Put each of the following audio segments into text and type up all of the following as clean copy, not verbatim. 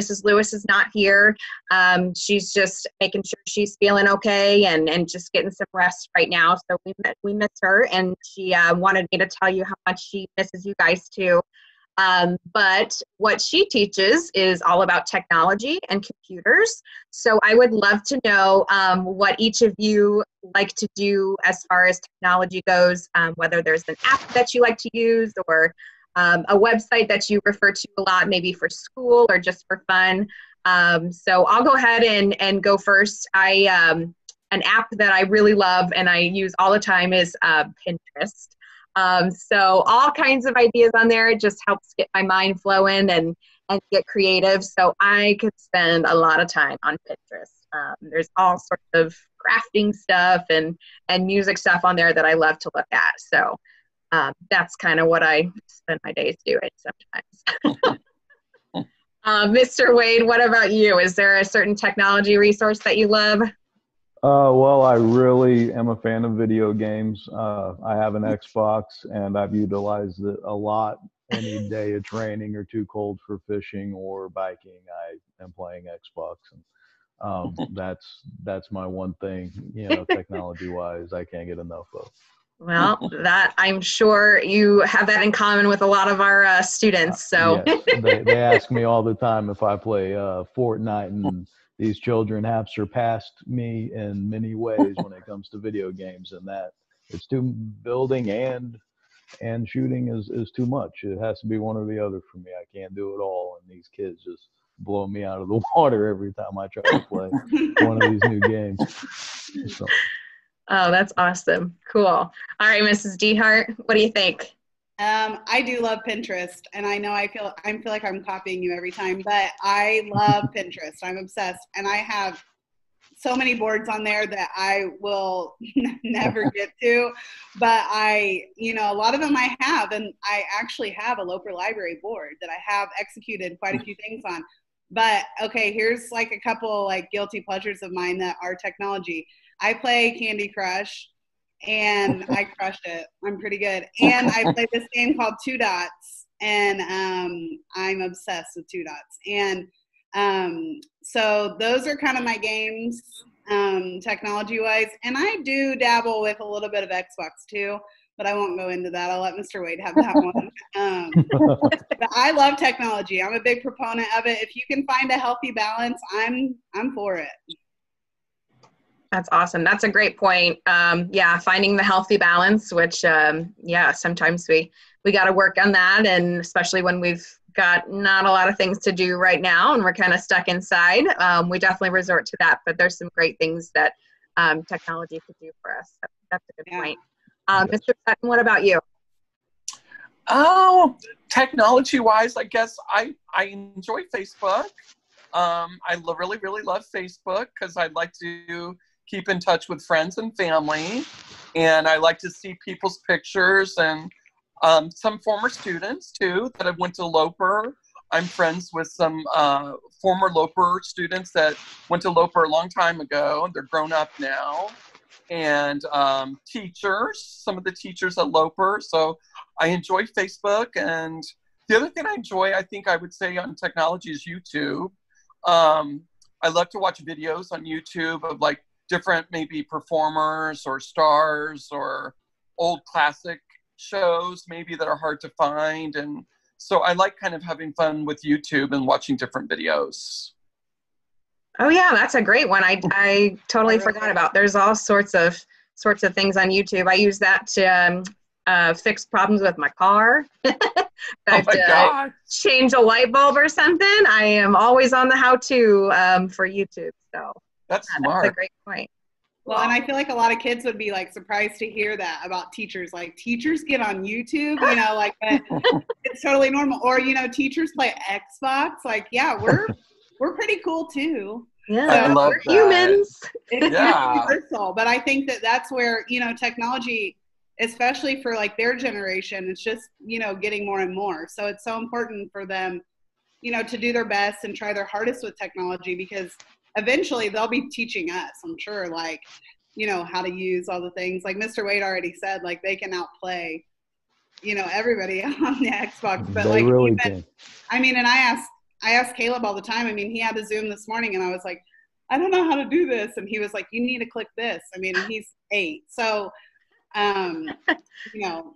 Mrs. Lewis is not here. She's just making sure she's feeling okay and just getting some rest right now. So we miss her, and she wanted me to tell you how much she misses you guys too. But what she teaches is all about technology and computers. So I would love to know what each of you like to do as far as technology goes, whether there's an app that you like to use or a website that you refer to a lot, maybe for school or just for fun. So I'll go ahead and go first. An app that I really love and I use all the time is Pinterest. So all kinds of ideas on there. It just helps get my mind flowing and get creative. So I could spend a lot of time on Pinterest. There's all sorts of crafting stuff and music stuff on there that I love to look at. So that's kind of what I spend my days doing sometimes. Mr. Wade, what about you? Is there a certain technology resource that you love? Well, I really am a fan of video games. I have an Xbox, and I've utilized it a lot. Any day of training or too cold for fishing or biking, I am playing Xbox. And that's my one thing, technology-wise, I can't get enough of. Well, that I'm sure you have that in common with a lot of our students. So yes, they ask me all the time if I play Fortnite, and these children have surpassed me in many ways when it comes to video games, and that it's too building and shooting is too much. It has to be one or the other for me. I can't do it all, and these kids just blow me out of the water every time I try to play one of these new games. So. Oh, that's awesome. Cool. All right, Mrs. Dehart, what do you think? I do love Pinterest, and I know I feel like I'm copying you every time, but I love Pinterest. I'm obsessed, and I have so many boards on there that I will never get to, but a lot of them I have, and I actually have a Loper Library board that I have executed quite a few things on. But okay, here's like a couple like guilty pleasures of mine that are technology. I play Candy Crush, and I crushed it. I'm pretty good. And I play this game called Two Dots, and I'm obsessed with Two Dots. And so those are kind of my games, technology-wise. And I do dabble with a little bit of Xbox too, but I won't go into that. I'll let Mr. Wade have that one. But I love technology. I'm a big proponent of it. If you can find a healthy balance, I'm for it. That's awesome. That's a great point. Finding the healthy balance, which, sometimes we got to work on that. And especially when we've got not a lot of things to do right now and we're kind of stuck inside, we definitely resort to that. But there's some great things that technology could do for us. That's a good point. Mr. Sutton, what about you? Oh, technology-wise, I guess I enjoy Facebook. I really, really love Facebook because I'd like to keep in touch with friends and family, and I like to see people's pictures and some former students too that have went to Loper. I'm friends with some former Loper students that went to Loper a long time ago. They're grown up now, and teachers, some of the teachers at Loper. So I enjoy Facebook, and the other thing I enjoy, I think I would say on technology, is YouTube. I love to watch videos on YouTube of like different maybe performers or stars or old classic shows maybe that are hard to find. And so I like kind of having fun with YouTube and watching different videos. Oh yeah, that's a great one. I totally forgot about. There's all sorts of things on YouTube. I use that to fix problems with my car. Change a light bulb or something. I am always on the how-to for YouTube. So that's smart. That's a great point. Well, and I feel like a lot of kids would be like surprised to hear that about teachers. Like teachers get on YouTube, like it's totally normal. Or teachers play Xbox. Like, yeah, we're pretty cool too. Yeah, I love we're humans. It's universal, but I think that's where technology, especially for like their generation, it's just getting more and more. So it's so important for them, to do their best and try their hardest with technology, because eventually they'll be teaching us, I'm sure, like how to use all the things. Like Mr. Wade already said, like they can outplay everybody on the Xbox. But they like really can. I mean, and I I ask Caleb all the time. I mean, he had a Zoom this morning and I was like, I don't know how to do this. And he was like, you need to click this. I mean, and he's 8. So,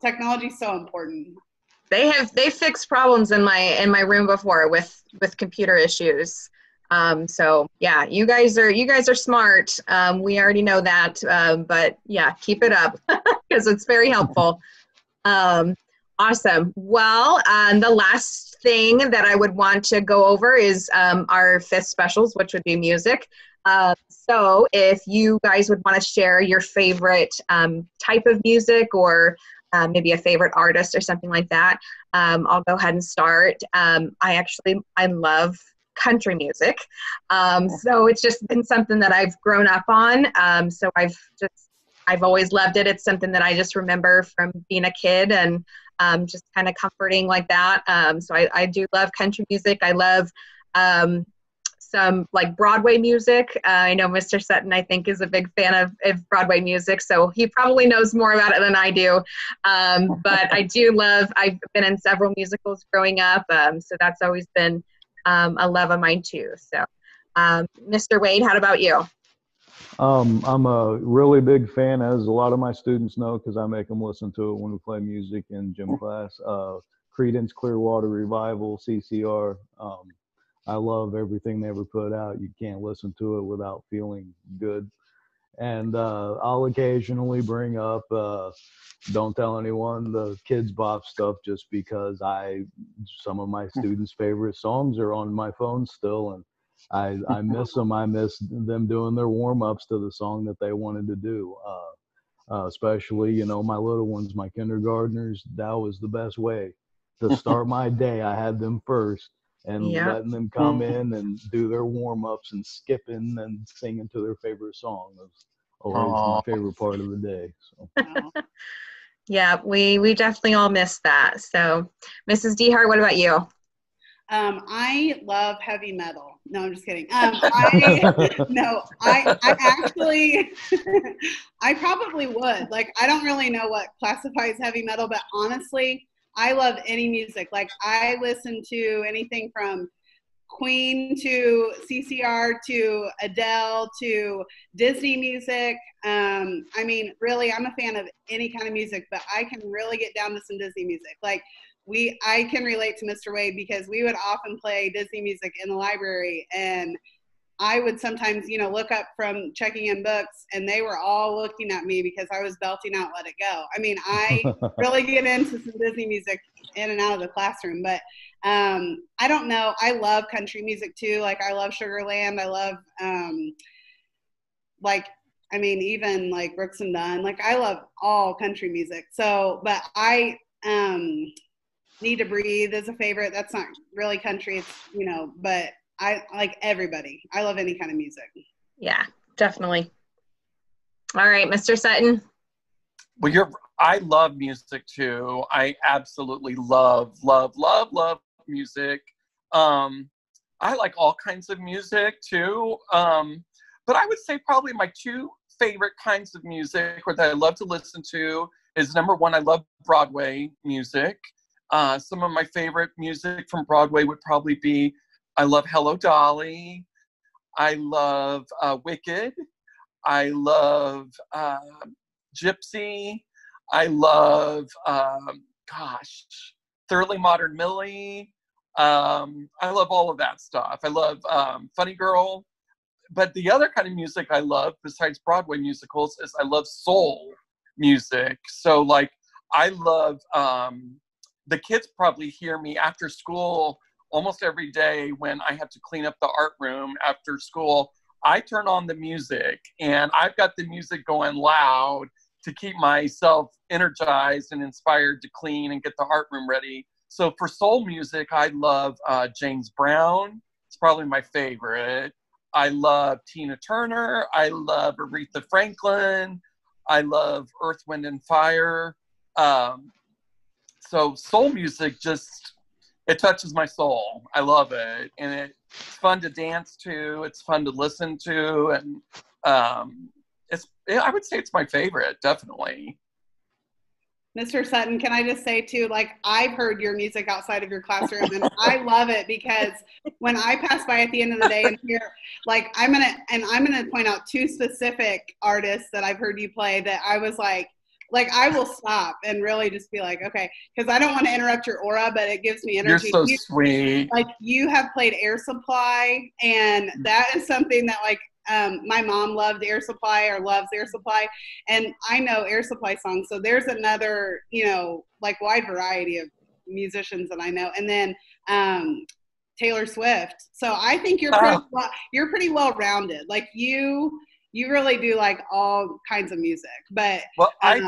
technology is so important. They fixed problems in my room before with computer issues. So yeah, you guys are smart. We already know that, but yeah, keep it up because it's very helpful. Awesome. Well, the last thing that I would want to go over is our 5th specials, which would be music. So if you guys would want to share your favorite type of music or maybe a favorite artist or something like that, I'll go ahead and start. I love country music. So it's just been something that I've grown up on. So I've always loved it. It's something that I just remember from being a kid and just kind of comforting like that. So I do love country music. I love some like Broadway music. I know Mr. Sutton, I think, is a big fan of Broadway music, so he probably knows more about it than I do. But I've been in several musicals growing up, so that's always been a love of mine too. So, Mr. Wade, how about you? I'm a really big fan, as a lot of my students know, because I make them listen to it when we play music in gym class. Creedence Clearwater Revival, CCR. I love everything they ever put out. You can't listen to it without feeling good. And I'll occasionally bring up Don't Tell Anyone, the Kids Bop stuff, just because some of my students' favorite songs are on my phone still, and I miss them. I miss them doing their warm-ups to the song that they wanted to do. Especially, my little ones, my kindergartners, that was the best way to start my day. I had them first. And letting them come in and do their warm-ups and skipping and singing to their favorite song was always my favorite part of the day. So. Yeah, we definitely all miss that. So, Mrs. Dehart, what about you? I love heavy metal. No, I'm just kidding. I actually, I probably would. Like, I don't really know what classifies heavy metal, but honestly, I love any music. Like, I listen to anything from Queen to CCR to Adele to Disney music. I mean, really, I'm a fan of any kind of music, but I can really get down to some Disney music. Like, I can relate to Mr. Wade because we would often play Disney music in the library, and I would sometimes, look up from checking in books, and they were all looking at me because I was belting out Let It Go. I mean, I really get into some Disney music in and out of the classroom, but I don't know. I love country music too. Like, I love Sugarland. I love, even like Brooks and Dunn. Like, I love all country music. So, but I Need to Breathe is a favorite. That's not really country. It's, but I like everybody. I love any kind of music. Yeah, definitely. All right, Mr. Sutton. Well, I love music too. I absolutely love music. I like all kinds of music too. But I would say probably my 2 favorite kinds of music that I love to listen to is, number one, I love Broadway music. Some of my favorite music from Broadway would probably be, I love Hello Dolly. I love Wicked. I love Gypsy. I love, Thoroughly Modern Millie. I love all of that stuff. I love Funny Girl. But the other kind of music I love, besides Broadway musicals, is I love soul music. So, like, I love, the kids probably hear me after school almost every day when I have to clean up the art room after school. I turn on the music, and I've got the music going loud to keep myself energized and inspired to clean and get the art room ready. So for soul music, I love James Brown. It's probably my favorite. I love Tina Turner. I love Aretha Franklin. I love Earth, Wind, and Fire. So soul music it touches my soul. I love it. And it's fun to dance to. It's fun to listen to. And I would say it's my favorite, definitely. Mr. Sutton, can I just say too, like, I've heard your music outside of your classroom, and I love it because when I pass by at the end of the day and hear, like, I'm gonna point out two specific artists that I've heard you play that I was like I will stop and really just be like, okay, because I don't want to interrupt your aura, but it gives me You're energy. so sweet. Like, you have played Air Supply, and that is something that, like, my mom loved Air Supply, or loves Air Supply, and I know Air Supply songs. So there's another, you know, like, wide variety of musicians that I know. And then Taylor Swift. So I think you're pretty well rounded. Like, you really do like all kinds of music. But well, I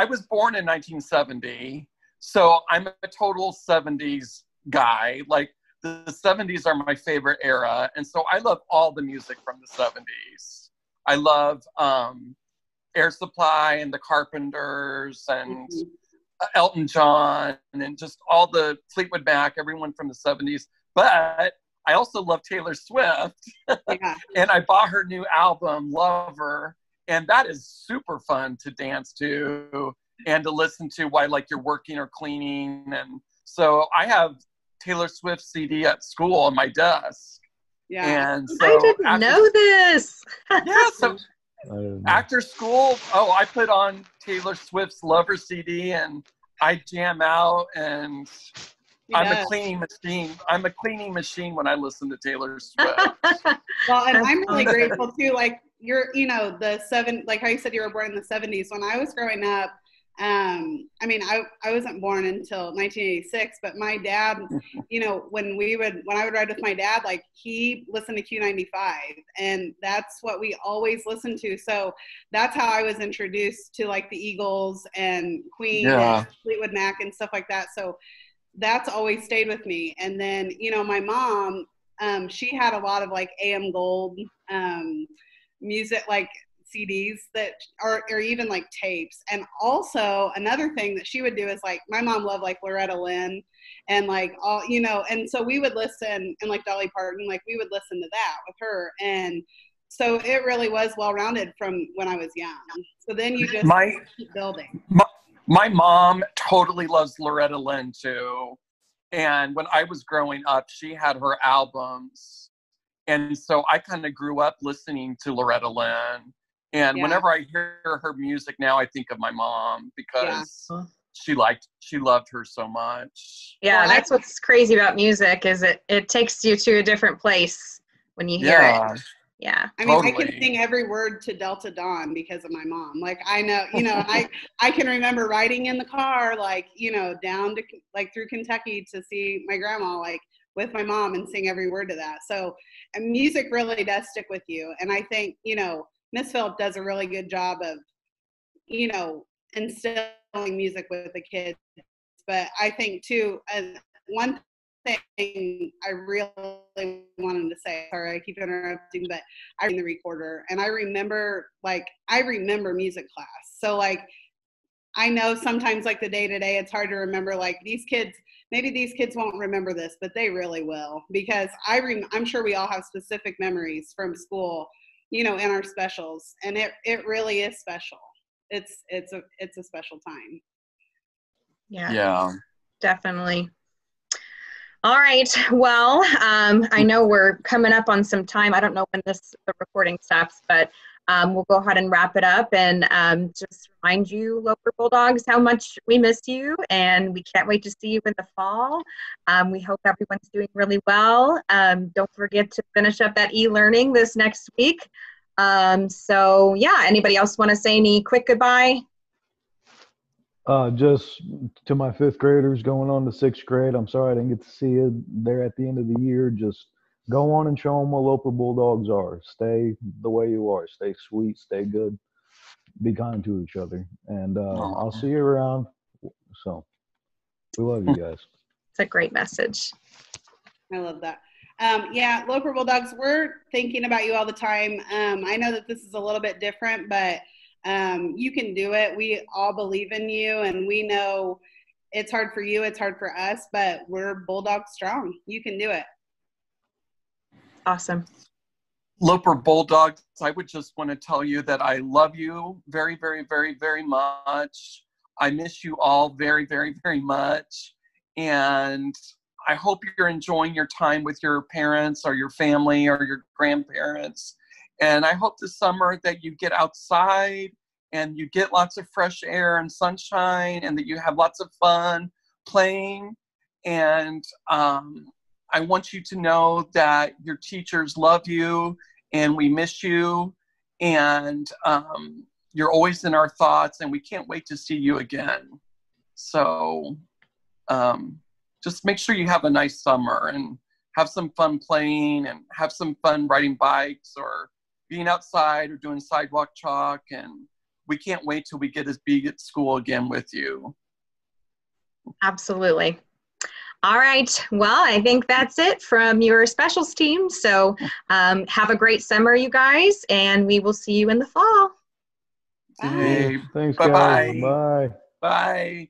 was born in 1970, so I'm a total 70s guy. Like, the 70s are my favorite era, and so I love all the music from the 70s. I love Air Supply and the Carpenters and Elton John and just all the Fleetwood Mac, everyone from the 70s. But I also love Taylor Swift, yeah. and I bought her new album, Lover, and that is super fun to dance to and to listen to while, like, you're working or cleaning. And so I have Taylor Swift CD at school on my desk. Yeah. And so I didn't know this. Yeah, so after school, I put on Taylor Swift's Lover CD and I jam out, and I'm a cleaning machine. I'm a cleaning machine when I listen to Taylor Swift. Well, and I'm really grateful too. Like, like how you said you were born in the 70s. When I was growing up, I mean, I wasn't born until 1986, but my dad, you know, when I would ride with my dad, like, he listened to Q95, and that's what we always listened to. So that's how I was introduced to, like, the Eagles and Queen and Fleetwood Mac and stuff like that. So that's always stayed with me. And then, you know, my mom, she had a lot of, like, AM Gold music, like CDs that or even like tapes. And also another thing that she would do is, like, my mom loved, like, Loretta Lynn and, like, all, you know, and so we would listen, and, like, Dolly Parton, like, we would listen to that with her. And so it really was well-rounded from when I was young. So then you just keep building. My mom totally loves Loretta Lynn too. And when I was growing up, she had her albums. And so I kind of grew up listening to Loretta Lynn. And whenever I hear her music now, I think of my mom because she loved her so much. Yeah, that's what's crazy about music, is it takes you to a different place when you hear it. Yeah. I mean, totally. I can sing every word to Delta Dawn because of my mom. Like, I know, you know, I can remember riding in the car, like, you know, down to, like, through Kentucky to see my grandma, like, with my mom, and sing every word to that. So, and music really does stick with you. And I think, you know, Miss Phillip does a really good job of, you know, instilling music with the kids. But I think too, one thing I really wanted to say, sorry, I keep interrupting, but I in the recorder, and I remember music class. So, like, I know sometimes, like, the day-to-day, it's hard to remember, like, maybe these kids won't remember this, but they really will, because I'm sure we all have specific memories from school, you know, in our specials, and it really is special. It's a special time. Yeah, definitely. All right. Well, I know we're coming up on some time. I don't know when the recording stops, but we'll go ahead and wrap it up, and just remind you, Loper Bulldogs, how much we miss you, and we can't wait to see you in the fall. We hope everyone's doing really well. Don't forget to finish up that e-learning this next week. So yeah, anybody else want to say any quick goodbye? Just to my fifth graders going on to sixth grade, I'm sorry I didn't get to see you there at the end of the year. Just go on and show them what Loper Bulldogs are. Stay the way you are. Stay sweet, stay good, be kind to each other. And I'll see you around. So we love you guys. It's a great message. I love that. Yeah, Loper Bulldogs, we're thinking about you all the time. I know that this is a little bit different, but you can do it. We all believe in you, and we know it's hard for you, it's hard for us, but we're Bulldog strong. You can do it. Awesome. Loper Bulldogs, I would just want to tell you that I love you very, very, very, very much. I miss you all very, very, very much. And I hope you're enjoying your time with your parents or your family or your grandparents. And I hope this summer that you get outside and you get lots of fresh air and sunshine and that you have lots of fun playing. And I want you to know that your teachers love you and we miss you. And you're always in our thoughts and we can't wait to see you again. So just make sure you have a nice summer and have some fun playing and have some fun riding bikes or being outside or doing sidewalk chalk. And we can't wait till we get to be at school again with you. Absolutely. All right. Well, I think that's it from your specials team. So have a great summer, you guys, and we will see you in the fall. Bye. Hey, Thanks, bye-bye. guys. Bye. Bye.